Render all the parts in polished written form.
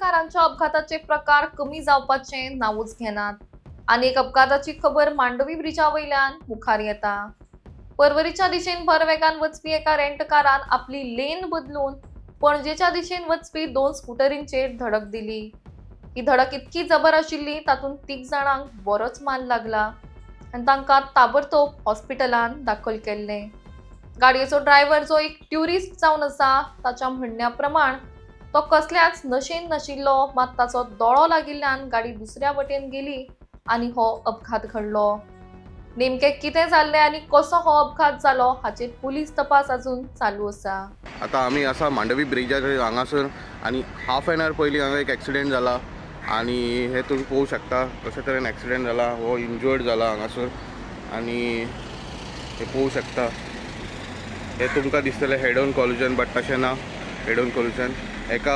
कारच्या अपघाताचे प्रकार कमी जावपाचे नावूच घेनात। अनेक अपघाताची खबर मांडवी ब्रिजा वयल्यान मुखार येता। परवरीच्या दिशेन भर वेगान वचपी एका रेंट कारान आपली लेन बदलून पणजेच्या दिशेन वचपी दोन स्कूटरींचेर धडक दिली। ही धडक इतकी जबर आशिल्ली तातूंत 3 जाणांक बरोच माल लागला आनी तांकां ताबडतोब हॉस्पिटलांत दाखल केल्ले। गाडयेचो ड्रायव्हर जो एक ट्युरिस्ट जावन आसा ताच्या म्हणण्या प्रमाण तो कसल्याच नशेन नाशिल्लो, मात ताचो दोळो लागिल्ल्यान गाडी दुसऱ्या वटेन गेली आनी हो अपघात घडलो। नेमके कितें जाल्ले आनी कसो हो अपघात जालो हाचेर पुलीस तपास अजून चालू आसा। आता आमी आसा मांडवी ब्रिजाचेर हांगासर आनी हाफ एन आवर पयलीं हांगा एक एक्सिडेंट जाला आनी हे तुमी पळोवंक शकता कशे तरेन एक्सिडेंट जाला। हो इंजर्ड जाला हांगासर आनी हे पळोवंक शकता। हे तुमकां दिसतलें हेड ऑन कॉलिजन, बट तशें ना। हेड ऑन कॉलिजन एका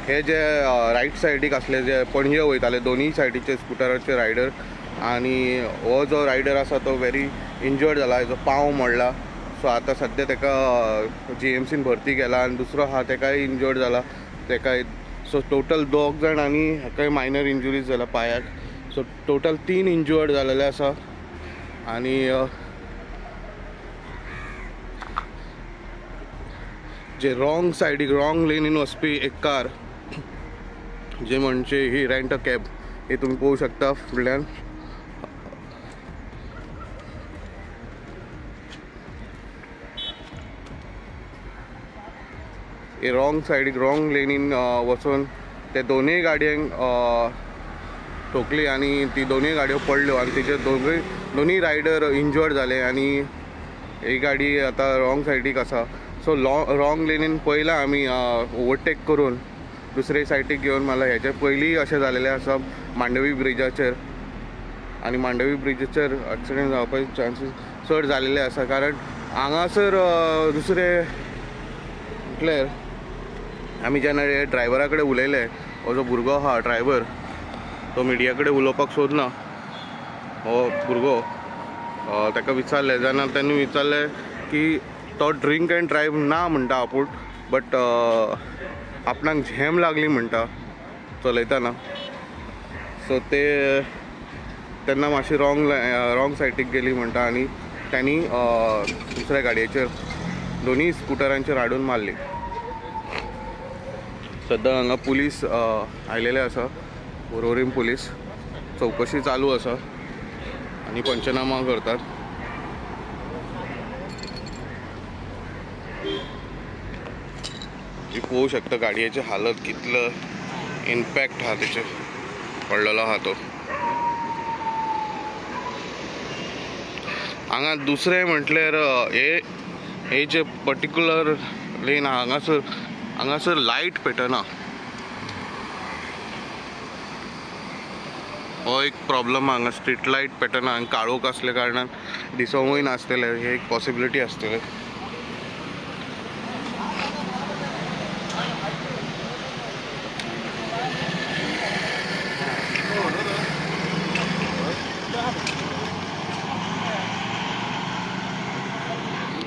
हे जे रायट सायडीक आसले जे पणजे वयताले दोनूय सायडीचे स्कुटराचे रायडर आनी हो जो रायडर आसा तो व्हेरी इंजर्ड जाला, हेजो पांव मोडला। सो आतां सद्या तेका GMCन भरती केला आनी दुसरो आहा तेकाय इंजर्ड जाला तेका। सो टोटल 2 जाण आनी हेकाय मायनर इंजुरीज जाला पांयाक। सो टोटल 3 इंजर्ड जालेले आसा आनी जे रॉंग सायडीक रॉंग लेनीन वचपी एक कार जे म्हणजे ही रेंट अ कॅब हे तुम्ही पळोवंक शकता फुडल्यान। हे रॉंग सायडीक रॉंग लेनीन वचून ते दोनूय गाडयांक ठोकली आनी ती दोनूय गाडयो पडल्यो आनी तिचे दोनूय रायडर इंजर्ड जाले आनी ही गाडी आतां रॉंग सायडीक आसा। सो रॉंग लेनीन पयला आमी ओवरटेक करून दुसरे सायडीक घेवन मला हेचे पयलीं अशें जालेलें आसा मांडवी ब्रिजाचेर आनी मांडवी ब्रिजाचेर एक्सिडेंट जावपाचे चान्सीस चड जालेले आसा। कारण हांगासर दुसरे म्हटल्यार आमी जेन्ना ड्रायव्हरा कडेन उलयले, हो जो भुरगो आहा ड्रायव्हर तो मिडिया कडेन उलोवपाक सोदना। हो भुरगो ताका विचारलें जेन्ना ताणें विचारलें की तो ड्रिंक एंड ड्रायव ना म्हणटा आपूण, बट आपणाक झॅम लागली म्हणटा चलयतना। सो ते तेन्ना मातशी रॉंग सायडीक गेली म्हणटा आनी तांणी दुसऱ्या गाडयेचेर दोनूय स्कुटरांचेर हाडून मारली। सद्या हांगा पुलीस आयलेले आसा, बोरोरीम पुलीस चौकशी चालू आसा आनी पंचनामा करतात। पळोवंक शकता गाडयेची हालत कितलो इम्पॅक्ट हा तेचे पडलेलो आहा तो। हांगा दुसरें म्हटल्यार हे जे पर्टिक्युलर लेन हांगासर लायट पेटना। हो एक प्रॉब्लम हांगा स्ट्रीट लायट पेटना आनी काळोख आसल्या कारणान दिसोंकूय नासतले, हे एक पॉसिबिलिटी आसतले।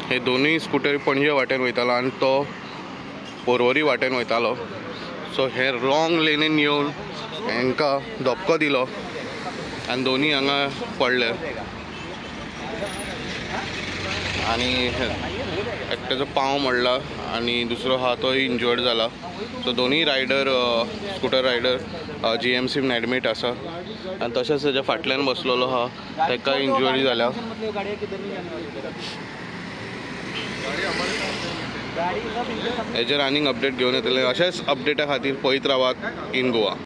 हे दोनूय स्कूटर पणजे वाटेन वयतालो आनी तो परवरी वाटेन वयतालो। सो हे रॉंग लेनीन येवन हांकां धपको दिलो आनी दोनूय हांगा पडले आनी एकट्याचो पांव मोडला आनी दुसरो आहा तो इंजर्ड जाला। सो दोनूय रायडर स्कूटर रायडर GMCन एडमीट आसा आनी तशेंच तेच्या फाटल्यान बसलेलो आहा तेका इंजुरी जाल्या। हेजेर आनीक अपडेट घेवन येतले, अशेंच अपडेटा खातीर पळयत रावात इन गोवा।